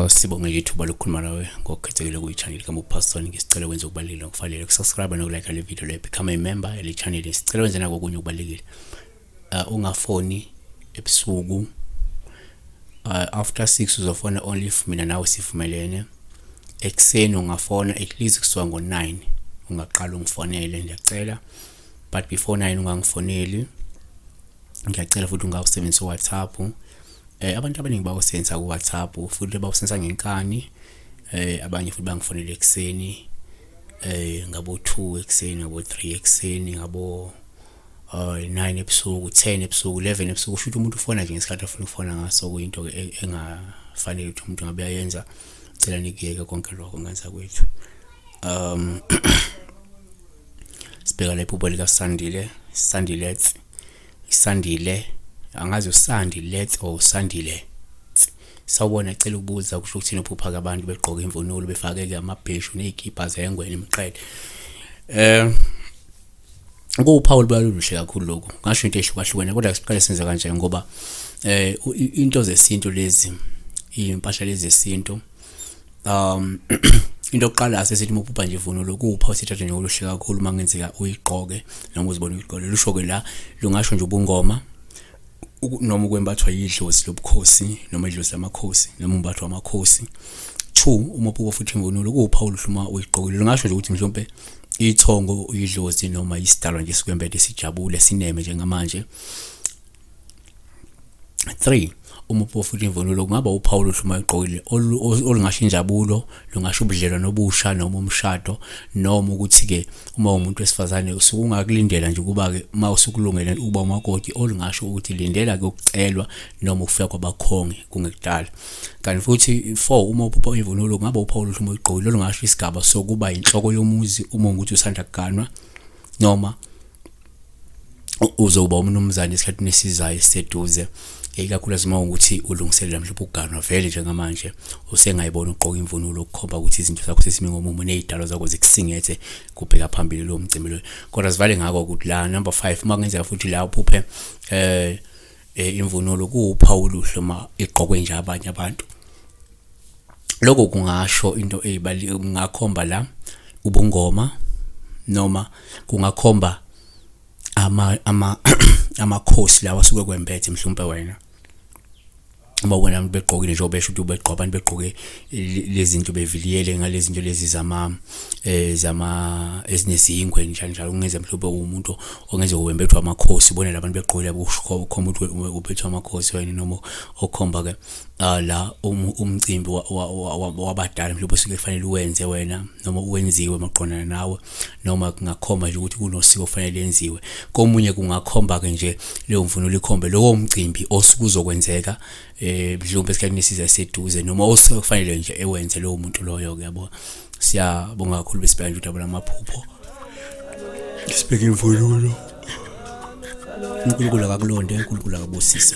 Sibonga ithuba lokukhuluma nawe ngokukhethekile kuyi-channel kaMupastor. Ngisicela ukwenza okubalulekile ngokufanele ukusubscribe nokulike le video le, become a member yale channel. Sicela wenze nako okunye okubalulekile. Ungafoni ebusuku after 6 uzofona only if mina nawe sivumelene. Ekseni ungafona at least kusuka ngo9 ungaqala ungifonele, ngiyacela. But before 9 ungangifoneli. Ngiyacela futhi ungawusebenzisa WhatsApp. Abantu abaningi bawusebenzisa ku WhatsApp futhi bawusebenzisa ngenkani. Abanye futhi bangifonela ekseni, ngabo 2 ekseni, ngabo 3 ekseni, ngabo 9 ebusuku, 10 ebusuku, 11 ebusuku. Kusho ukuthi umuntu ufona nje ngesikhathi afuna ukufona ngaso, kuyinto engafanele ukuthi umuntu ngabe yayenza. Cela nikiyeke konke lokho ngenza kwethu. Sibheka la iphupho lika Sandile, angazi usandile or usandile. Sawubona, ecela ukubuza kusho ukuthi uphupha kabantu begqoka imvunulo befake ke amabheshu nezikipa zengwe nemqede. Ukuphawula baluluhle kakhulu lokho. Ngasho into ehlukahlukene kodwa siqale senze kanje ngoba into zesintu lezi, impahla lezi zesintu, into oqala sesithi uphupha nje ivunulo kupha usithatha nje oluhle kakhulu mangenzeka uyigqoke noma uzibona uyigqoke. Lusho ke la lungasho nje ubungoma noma ukwembathwa yidlozi lobukhosi noma idlozi lamakhosi noma umbatho wamakhosi. 2 uphupha futhi imvunulo kupha uluhluma uyigqokile. Lungasho nje ukuthi mhlawumbe ithongo idlozi noma isidalwa nje sikwembethe sijabule sineme njengamanje. 3 uphupha futhi imvunulo kungaba uphawu oluhluma uyigqokile olungasho injabulo, lungasho ubudlelwano obusha noma umshado, noma ukuthi ke uma umuntu wesifazane usuke ungakulindela nje kuba ke uma usukulungele uba umakoti, olungasho ukuthi lindela ke ukucelwa noma ukufika kwabakhongi kungekudala. Kanti futhi 4 uphupha imvunulo kungaba uphawu oluhluma uyigqokile olungasho isigaba sokuba inhloko yomuzi uma ukuthi usanda kuganwa noma uzoba umnumzane esikhathini esizayo esiseduze. Ikakhulukazi uma ukuthi ulungiselela mhlawumbe ukuganwa vele njengamanje usengayibona ugqoka imvunulo ukukhomba ukuthi izinto zakho sesimi ngomumo nezidalo zakho zikusingethe kubheka phambili lo mcimbi lo. Kodwa sivale ngako ukuthi la number 5 uma kungenzeka futhi la uphuphe imvunulo kuphawu oluhluma igqokwe nje abanye abantu. Lokho kungasho into ezibalulekile, kungakhomba la ubungoma noma kungakhomba amakhosi lawa asuke kwembethe mhlawumbe wena. Uma ubona abantu begqokile nje obesho ukuthi ubegqoka abantu begqoke lezi zinto beviliyele ngalezi zinto lezi zama ezinesingwe njalo ungeze mhlawumbe umuntu ongeze wembethwa amakhosi, ubone labantu begqokile bukhomba ukuthi ubethwa amakhosi wena noma okhomba ke la umcimbi wabadala mhlawumbe usuke kufanele uwenze wena noma uwenziwe maqondana nawe, noma kungakhomba nje ukuthi kunosiko kufanele lenziwe. Komunye kungakhomba ke nje leyo mvunulo ikhombe lowo mcimbi osuke uzokwenzeka mhlawumbe esikhathini esiseduze noma osuke kufanele nje ewenze lowo muntu loyo ke yabo. Siyabonga kakhulu besibheka nje udaba lamaphupho. Sibheka imvunulo. uNkulunkulu akakulonde, uNkulunkulu akabusise.